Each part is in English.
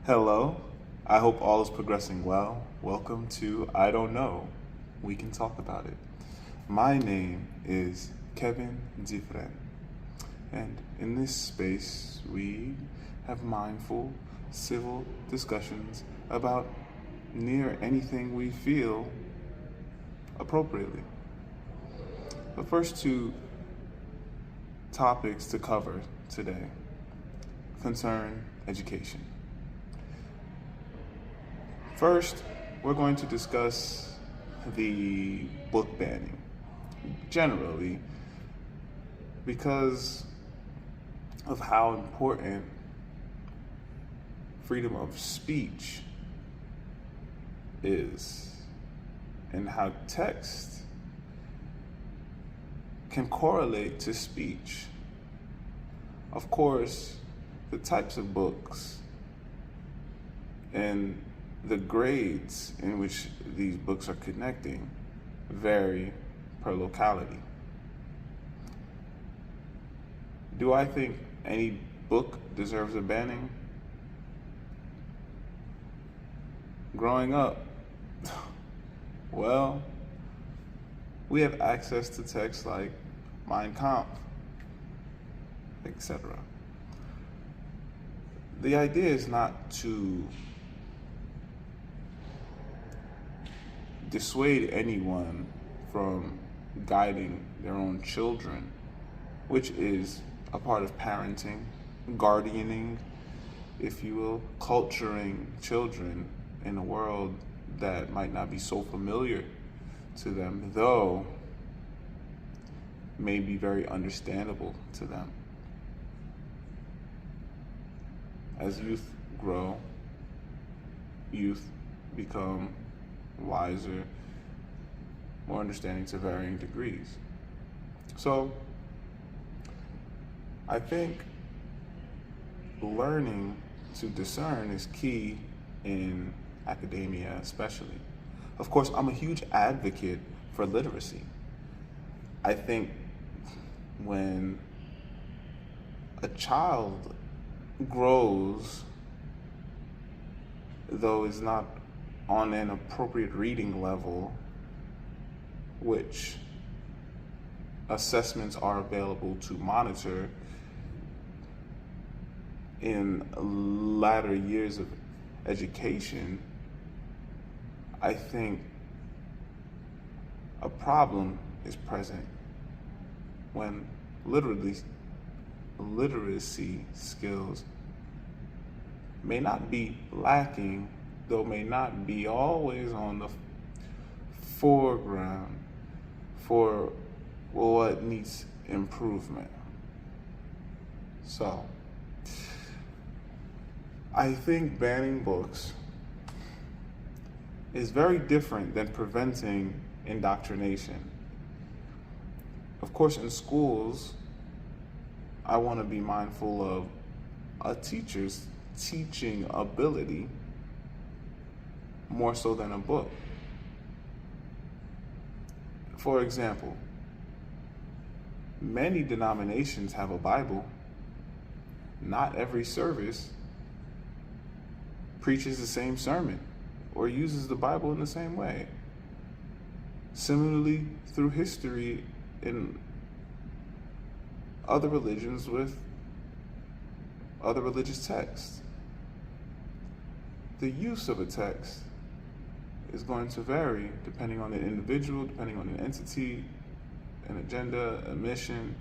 Hello, I hope all is progressing well. Welcome to I Don't Know. We can talk about it. My name is Kevin Diffren, and in this space, we have mindful, civil discussions about near anything we feel appropriately. The first two topics to cover today concern education. First, we're going to discuss the book banning generally because of how important freedom of speech is and how text can correlate to speech. Of course, the types of books and the grades in which these books are connecting vary per locality. Do I think any book deserves a banning? Growing up, well, we have access to texts like Mein Kampf, etc. The idea is not to dissuade anyone from guiding their own children, which is a part of parenting, guardianing, if you will, culturing children in a world that might not be so familiar to them, though may be very understandable to them. As youth grow, youth become wiser, more understanding to varying degrees. So I think learning to discern is key in academia especially. Of course, I'm a huge advocate for literacy. I think when a child grows, though is not on an appropriate reading level, which assessments are available to monitor in latter years of education, I think a problem is present when literacy skills may not be lacking, though may not be always on the foreground for what needs improvement. So, I think banning books is very different than preventing indoctrination. Of course, in schools, I want to be mindful of a teacher's teaching ability more so than a book. For example, many denominations have a Bible. Not every service preaches the same sermon or uses the Bible in the same way. Similarly, through history in other religions with other religious texts, the use of a text is going to vary depending on the individual, depending on the entity, an agenda, a mission,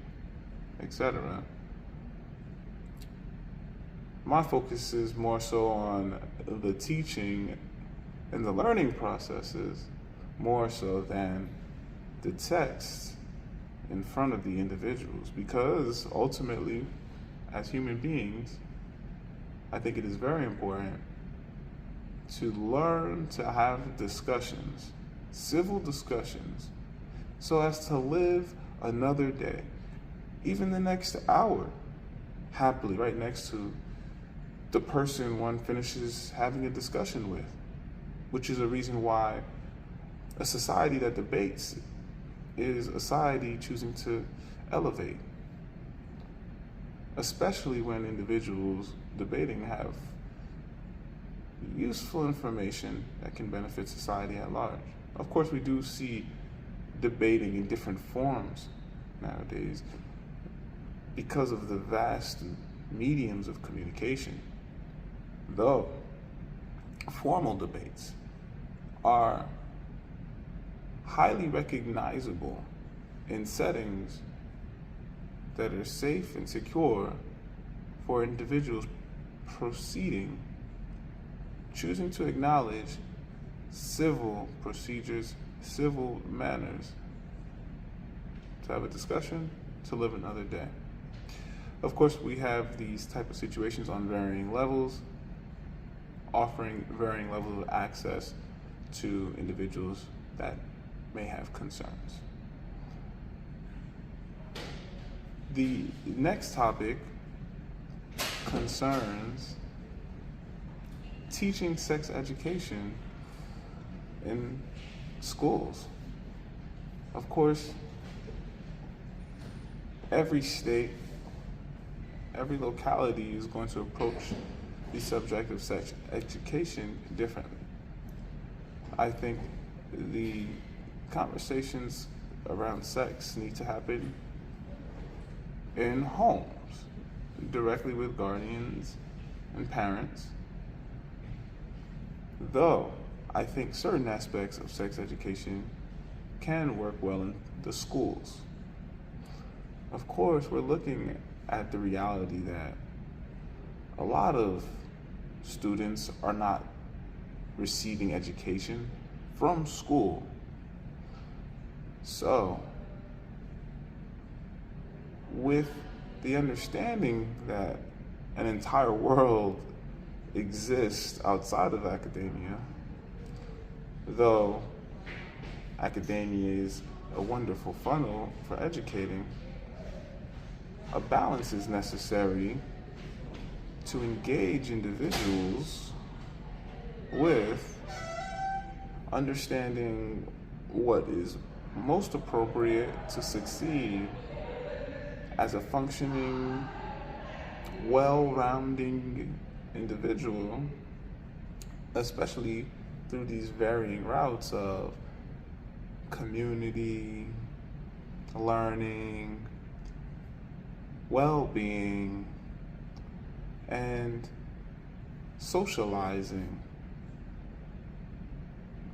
etc. My focus is more so on the teaching and the learning processes more so than the text in front of the individuals, because ultimately, as human beings, I think it is very important to learn to have discussions, civil discussions, so as to live another day, even the next hour, happily right next to the person one finishes having a discussion with, which is a reason why a society that debates is a society choosing to elevate, especially when individuals debating have useful information that can benefit society at large. Of course, we do see debating in different forms nowadays because of the vast mediums of communication, though formal debates are highly recognizable in settings that are safe and secure for individuals proceeding, choosing to acknowledge civil procedures, civil manners, to have a discussion, to live another day. Of course, we have these type of situations on varying levels, offering varying levels of access to individuals that may have concerns. The next topic concerns teaching sex education in schools. Of course, every state, every locality is going to approach the subject of sex education differently. I think the conversations around sex need to happen in homes, directly with guardians and parents. Though I think certain aspects of sex education can work well in the schools. Of course, we're looking at the reality that a lot of students are not receiving education from school. So, with the understanding that an entire world exists outside of academia, though academia is a wonderful funnel for educating, a balance is necessary to engage individuals with understanding what is most appropriate to succeed as a functioning, well-rounding individual, especially through these varying routes of community, learning, well-being, and socializing.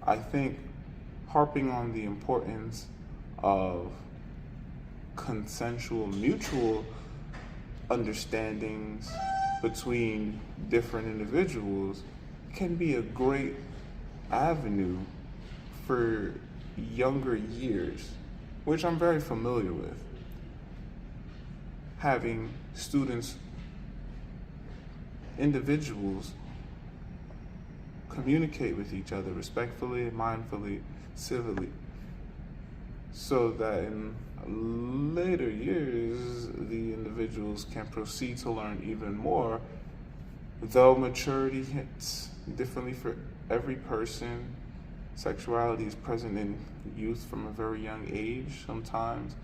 I think harping on the importance of consensual, mutual understandings between different individuals can be a great avenue for younger years, which I'm very familiar with. Having students, individuals, communicate with each other respectfully, mindfully, civilly, so that in later years, the individuals can proceed to learn even more, though maturity hits differently for every person. Sexuality is present in youth from a very young age, sometimes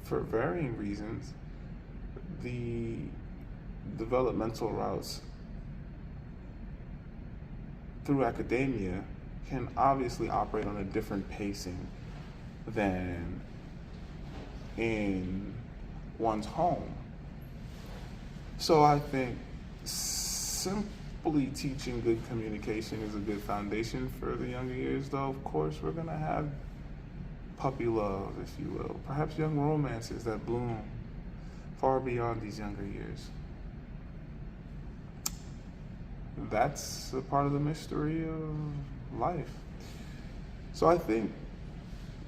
for varying reasons. The developmental routes through academia can obviously operate on a different pacing than in one's home. So I think simply teaching good communication is a good foundation for the younger years, though of course we're gonna have puppy love, if you will, perhaps young romances that bloom far beyond these younger years. That's a part of the mystery of life. So I think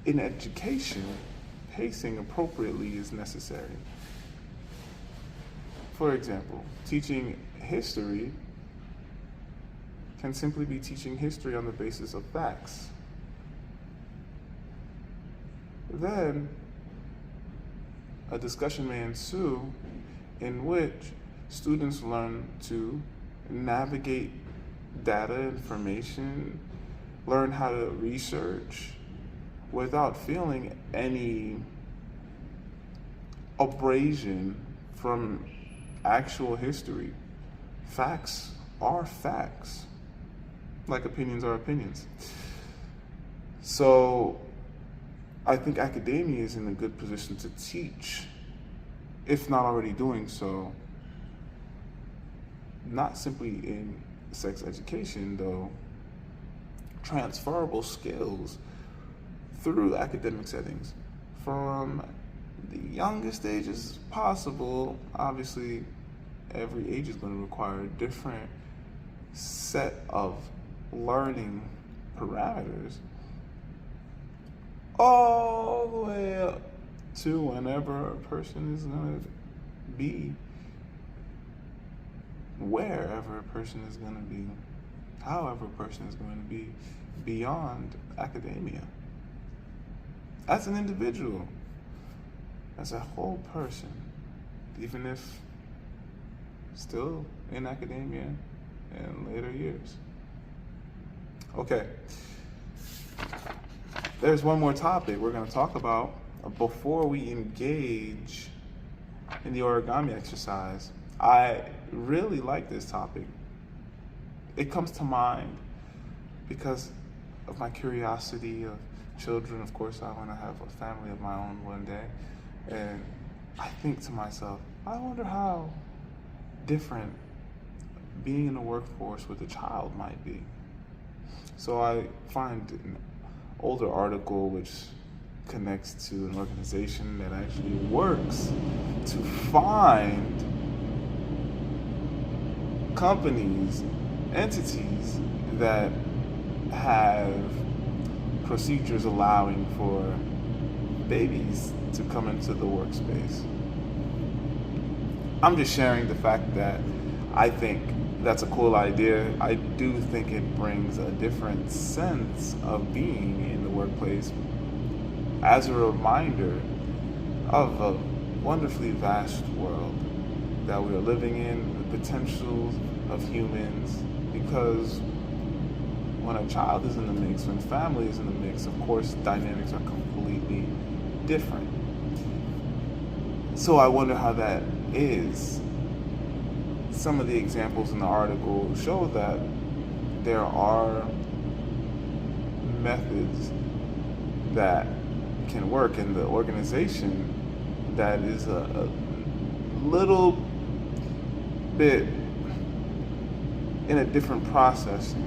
in education, pacing appropriately is necessary. For example, teaching history can simply be teaching history on the basis of facts. Then, a discussion may ensue in which students learn to navigate data, information, learn how to research without feeling any abrasion from actual history. Facts are facts, like opinions are opinions. So I think academia is in a good position to teach, if not already doing so, not simply in sex education, though, transferable skills through academic settings from the youngest ages possible. Obviously, every age is going to require a different set of learning parameters, all the way up to whenever a person is going to be, wherever a person is going to be, however a person is going to be, beyond academia. As an individual, as a whole person, even if still in academia in later years. Okay, there's one more topic we're going to talk about before we engage in the origami exercise. I really like this topic. It comes to mind because of my curiosity of children. Of course, I want to have a family of my own one day. And I think to myself, I wonder how different being in the workforce with a child might be. So I find an older article which connects to an organization that actually works to find companies, entities that have procedures allowing for babies to come into the workspace. I'm just sharing the fact that I think that's a cool idea. I do think it brings a different sense of being in the workplace as a reminder of a wonderfully vast world that we are living in, the potentials of humans, because when a child is in the mix, when family is in the mix, of course, dynamics are completely different. So I wonder how that is. Some of the examples in the article show that there are methods that can work in the organization that is a little bit in a different processing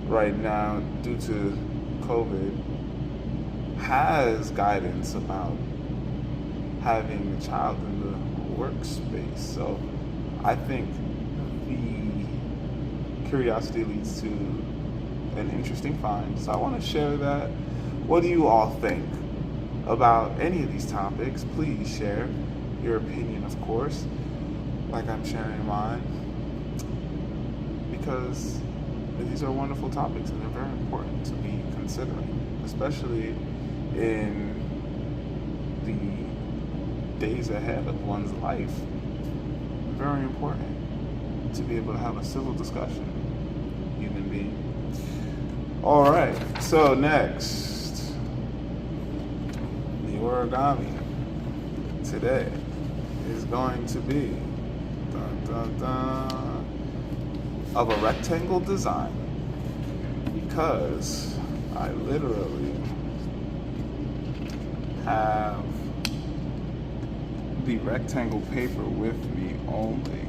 right now due to COVID, has guidance about having a child in the workspace. So I think the curiosity leads to an interesting find. So I want to share that. What do you all think about any of these topics? Please share your opinion, of course, like I'm sharing mine, because these are wonderful topics and they're very important to be considering, especially in the days ahead of one's life. Very important to be able to have a civil discussion, human being. All right, so next, the origami today is going to be of a rectangle design, because I literally have the rectangle paper with me only.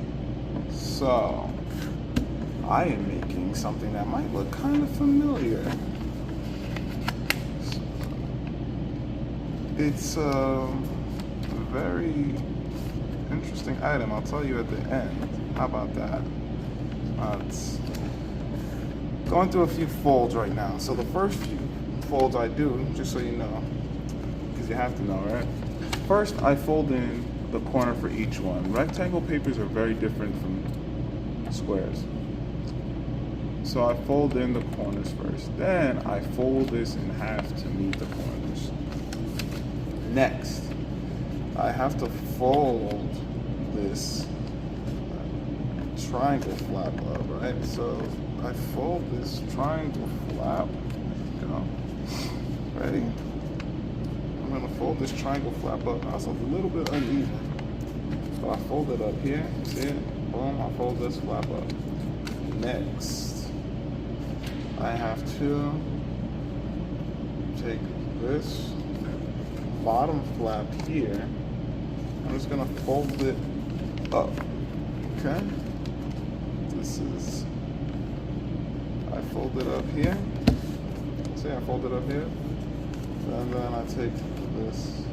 So I am making something that might look kind of familiar. It's a very interesting item. I'll tell you at the end. How about that? It's going through a few folds right now. So the first few folds I do, just so you know, because you have to know, right? First, I fold in the corner for each one. Rectangle papers are very different from squares. So I fold in the corners first. Then I fold this in half to meet the corners. Next, I have to fold this triangle flap up, right? So I fold this triangle flap, ready? I'm gonna fold this triangle flap up. Now it's a little bit uneven. So I fold it up here, see it? Boom, I fold this flap up. Next, I have to take this bottom flap here. I'm just gonna fold it up. Okay? I fold it up here. See, I fold it up here. And then I take this.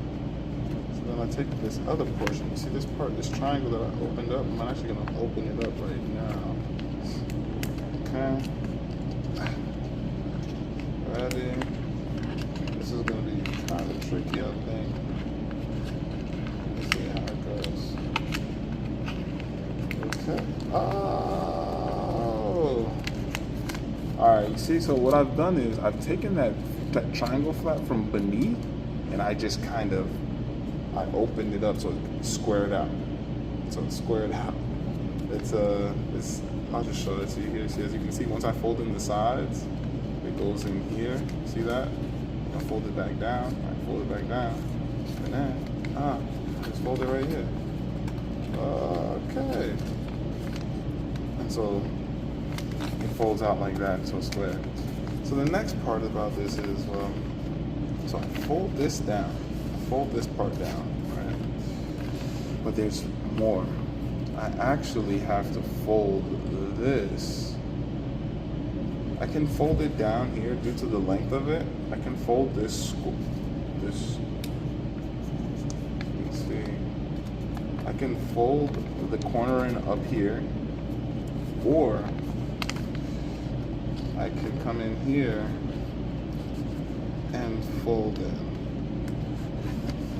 So then I take this other portion. You see this part, this triangle that I opened up? I'm actually gonna open it up right now. Okay. Ready. This is gonna be kind of tricky, I think. Let's see how it goes. Okay. Oh. Alright, you see, so what I've done is I've taken that triangle flap from beneath and I just kind of, I opened it up so it's squared out. So it's squared out. I'll just show it to you here. See, as you can see, once I fold in the sides, it goes in here. See that? I fold it back down. I fold it back down. And then, just fold it right here. Okay. And so it folds out like that, so it's square. So the next part about this is, so I fold this down. I fold this part down, right? But there's more. I actually have to fold this. I can fold it down here due to the length of it. I can fold this. Let me see. I can fold the cornering up here, or I can come in here and fold it.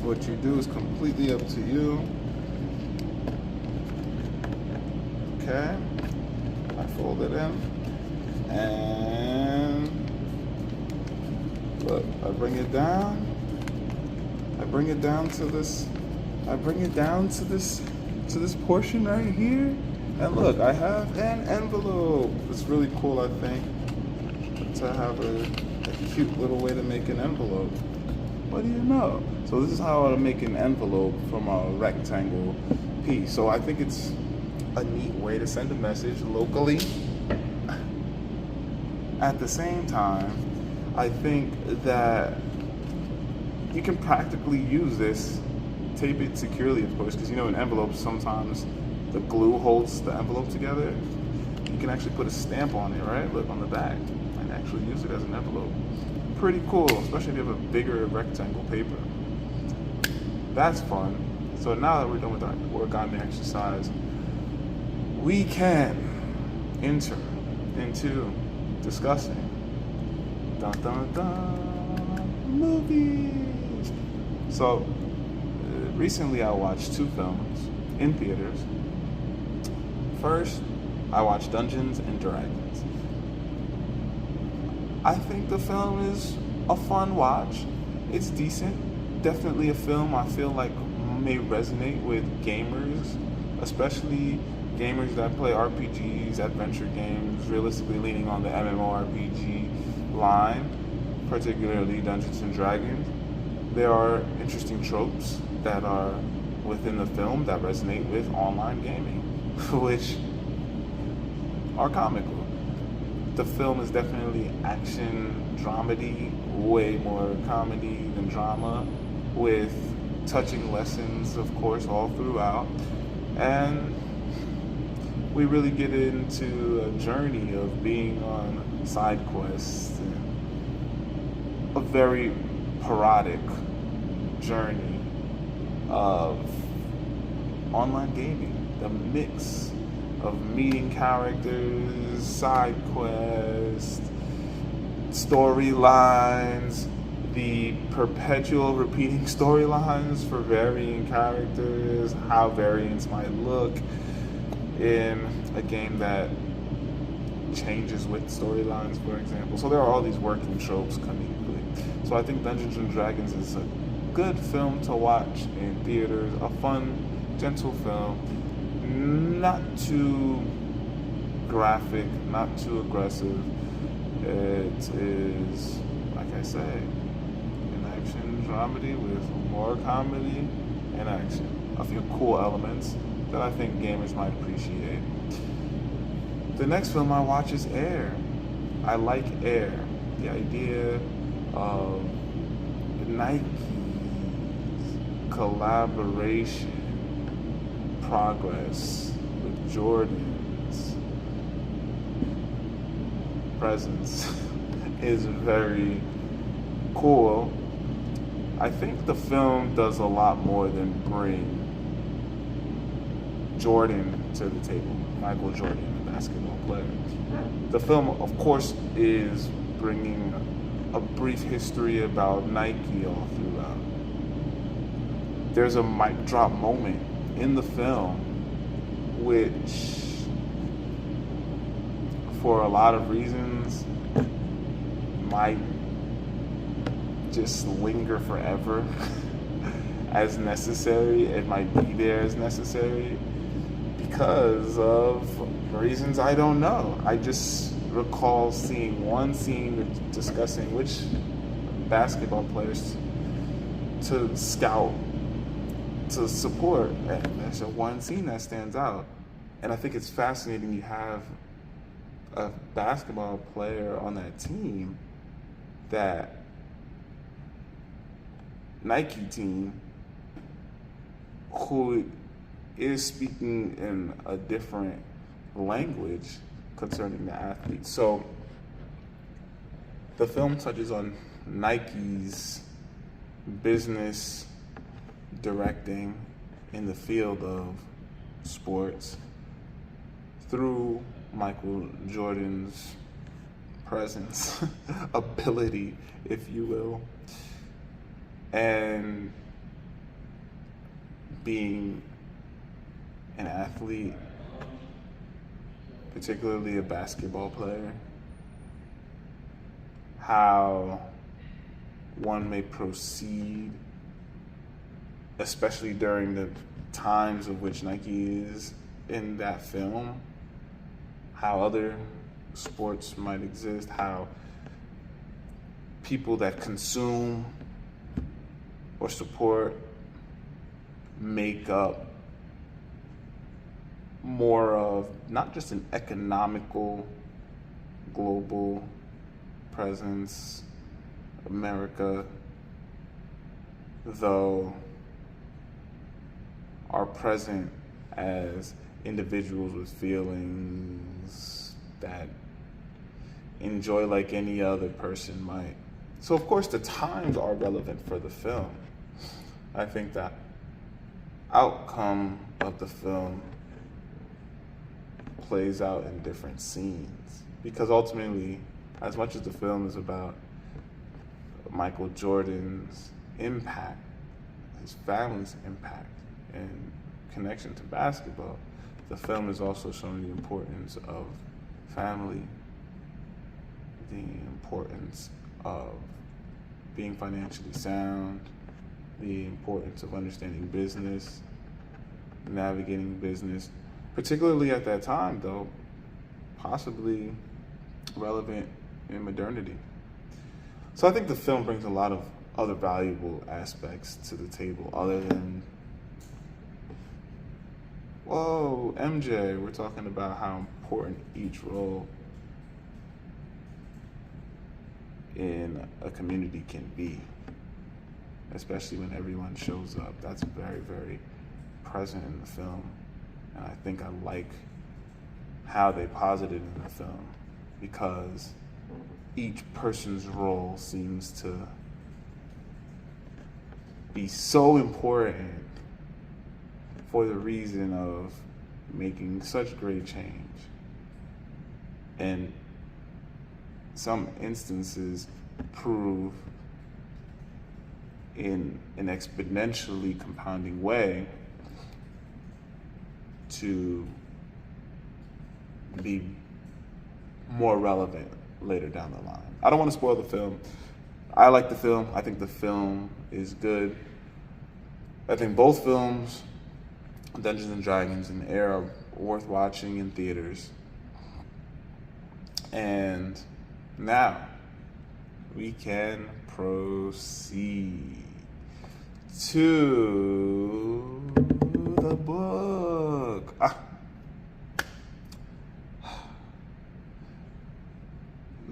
What you do is completely up to you. Okay, I fold it in, and look, I bring it down. I bring it down to this. I bring it down to this portion right here, and look, I have an envelope. It's really cool, I think, to have a cute little way to make an envelope. What do you know? So this is how I make an envelope from a rectangle piece. So I think it's a neat way to send a message locally. At the same time, I think that you can practically use this, tape it securely, of course, because you know in envelopes sometimes the glue holds the envelope together. You can actually put a stamp on it, right? Look on the back, and actually use it as an envelope. Pretty cool, especially if you have a bigger rectangle paper. That's fun. So now that we're done with our origami exercise, we can enter into discussing movies. So recently I watched 2 films in theaters. First, I watched Dungeons and Dragons. I think the film is a fun watch. It's decent. Definitely a film I feel like may resonate with gamers, especially gamers that play RPGs, adventure games, realistically leaning on the MMORPG line, particularly Dungeons and Dragons. There are interesting tropes that are within the film that resonate with online gaming, which are comical. The film is definitely action dramedy, way more comedy than drama, with touching lessons, of course, all throughout. And we really get into a journey of being on side quests, and a very parodic journey of online gaming. The mix of meeting characters, side quests, storylines, the perpetual repeating storylines for varying characters, how variants might look in a game that changes with storylines, for example. So there are all these working tropes comedically. So I think Dungeons and Dragons is a good film to watch in theaters, a fun, gentle film, not too graphic, not too aggressive. It is, like I say, an action dramedy with more comedy and action. A few cool elements that I think gamers might appreciate. The next film I watch is Air. I like Air. The idea of Nike's collaboration progress with Jordan's presence is very cool. I think the film does a lot more than bring Jordan to the table, Michael Jordan, the basketball player. The film, of course, is bringing a brief history about Nike all throughout. There's a mic drop moment in the film which, for a lot of reasons, might just linger forever as necessary. It might be there as necessary because of reasons I don't know. I just recall seeing one scene discussing which basketball players to scout, to support. And there's a one scene that stands out. And I think it's fascinating you have a basketball player on that team, that Nike team, who is speaking in a different language concerning the athlete. So the film touches on Nike's business directing in the field of sports through Michael Jordan's presence, ability, if you will, and being an athlete, particularly a basketball player, how one may proceed, especially during the times of which Nike is in that film, how other sports might exist, how people that consume or support make up more of not just an economical global presence, America, though are present as individuals with feelings that enjoy like any other person might. So of course the times are relevant for the film. I think that outcome of the film plays out in different scenes, because ultimately, as much as the film is about Michael Jordan's impact, his family's impact and connection to basketball, the film is also showing the importance of family, the importance of being financially sound, the importance of understanding business, navigating business, particularly at that time, though, possibly relevant in modernity. So I think the film brings a lot of other valuable aspects to the table other than, whoa, MJ, we're talking about how important each role in a community can be, especially when everyone shows up. That's very, very present in the film. And I think I like how they posited in the film, because each person's role seems to be so important for the reason of making such great change. And some instances prove in an exponentially compounding way to be more relevant later down the line. I don't want to spoil the film. I like the film. I think the film is good. I think both films, Dungeons and Dragons and Air, are worth watching in theaters. And now we can proceed to the book.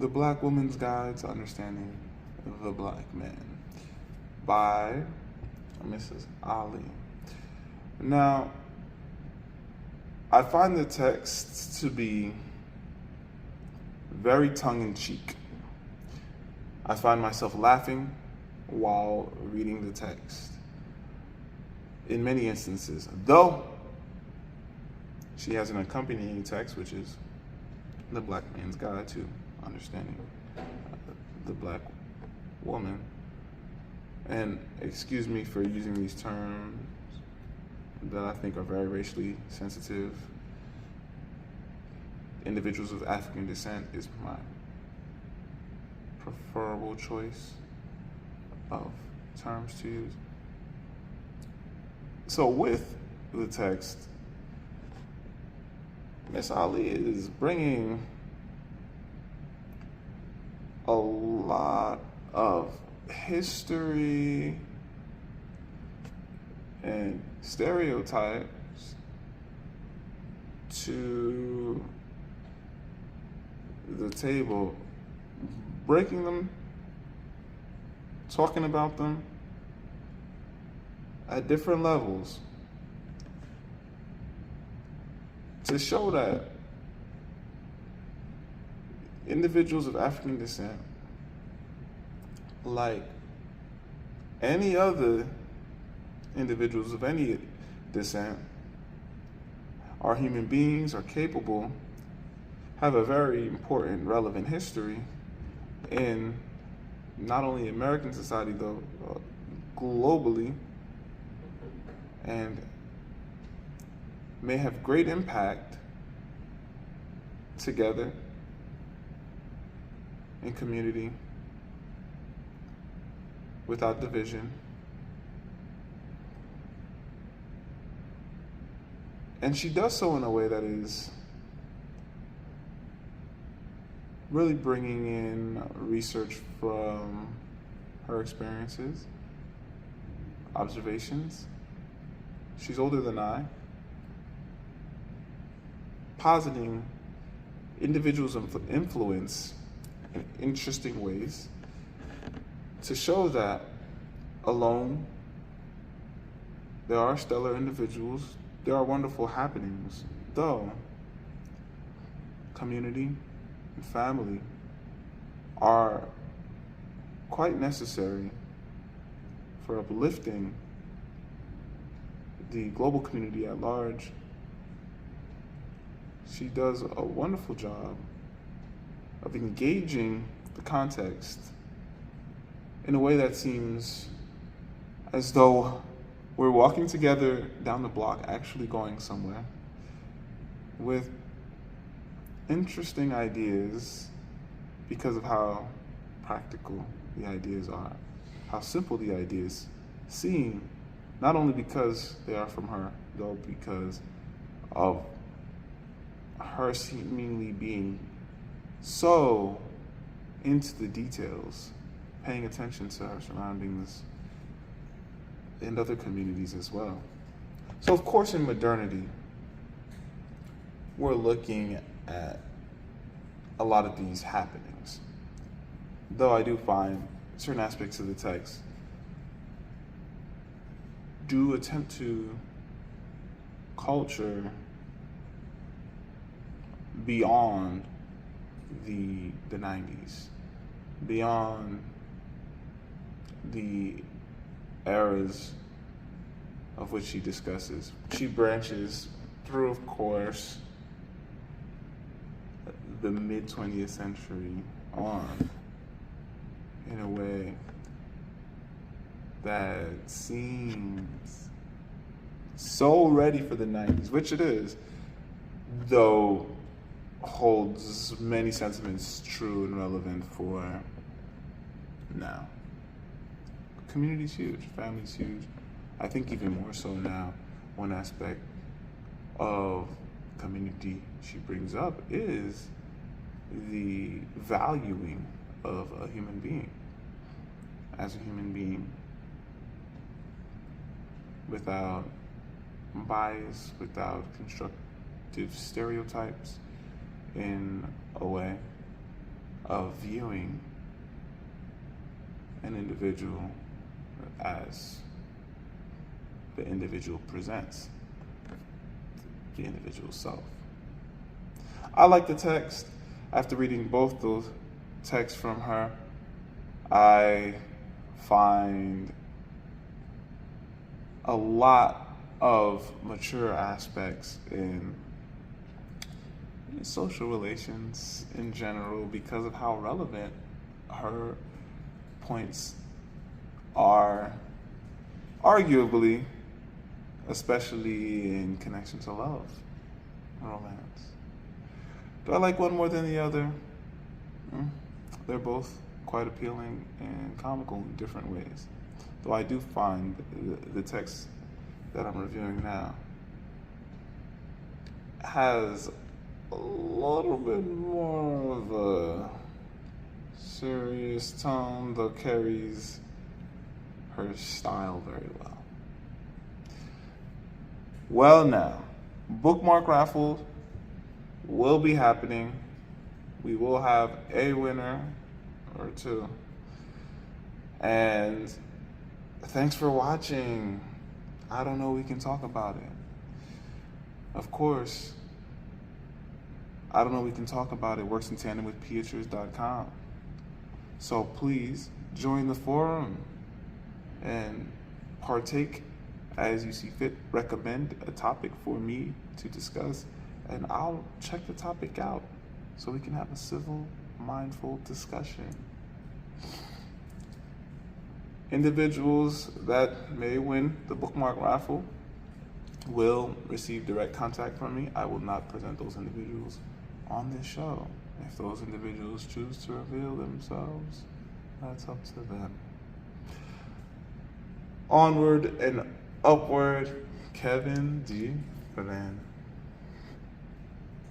The Black Woman's Guide to Understanding the Black Man by Mrs. Ali. Now, I find the text to be very tongue-in-cheek. I find myself laughing while reading the text in many instances, though she has an accompanying text, which is The Black Man's Guide to Understanding the Black Woman. And excuse me for using these terms that I think are very racially sensitive. Individuals of African descent is my preferable choice of terms to use. So with the text, Miss Ali is bringing a lot of history and stereotypes to the table, breaking them, talking about them at different levels to show that individuals of African descent, like any other individuals of any descent, are human beings, are capable, have a very important, relevant history in not only American society, though, globally, and may have great impact together in community without division. And she does so in a way that is really bringing in research from her experiences, observations. She's older than I, positing individuals of influence in interesting ways to show that alone there are stellar individuals, there are wonderful happenings, though community and family are quite necessary for uplifting the global community at large. She does a wonderful job of engaging the context in a way that seems as though we're walking together down the block, actually going somewhere, with interesting ideas because of how practical the ideas are, how simple the ideas seem, not only because they are from her, though because of her seemingly being so into the details, paying attention to her surroundings and other communities as well. So of course in modernity, we're looking at a lot of these happenings, though I do find certain aspects of the text do attempt to culture beyond the 90s, beyond the eras of which she discusses. She branches through, of course, the mid-20th century on in a way that seems so ready for the 90s, which it is, though holds many sentiments true and relevant for now. Community's huge, family's huge. I think even more so now. One aspect of community she brings up is the valuing of a human being as a human being without bias, without constructive stereotypes, in a way of viewing an individual as the individual presents, the individual self. I like the text. After reading both those texts from her, I find a lot of mature aspects in social relations in general because of how relevant her points are, arguably, especially in connection to love, romance. Do I like one more than the other? They're both quite appealing and comical in different ways. Though I do find the text that I'm reviewing now has a little bit more of a serious tone, though carries her style very well. Well, now, bookmark raffle will be happening. We will have a winner or two. And thanks for watching. I don't know, we can talk about it. Of course, I don't know, we can talk about it. Works in tandem with Pietres.com. So please join the forum and partake as you see fit. Recommend a topic for me to discuss, and I'll check the topic out so we can have a civil, mindful discussion. Individuals that may win the bookmark raffle will receive direct contact from me. I will not present those individuals on this show. If those individuals choose to reveal themselves, that's up to them. Onward and upward, Kevin D. Van.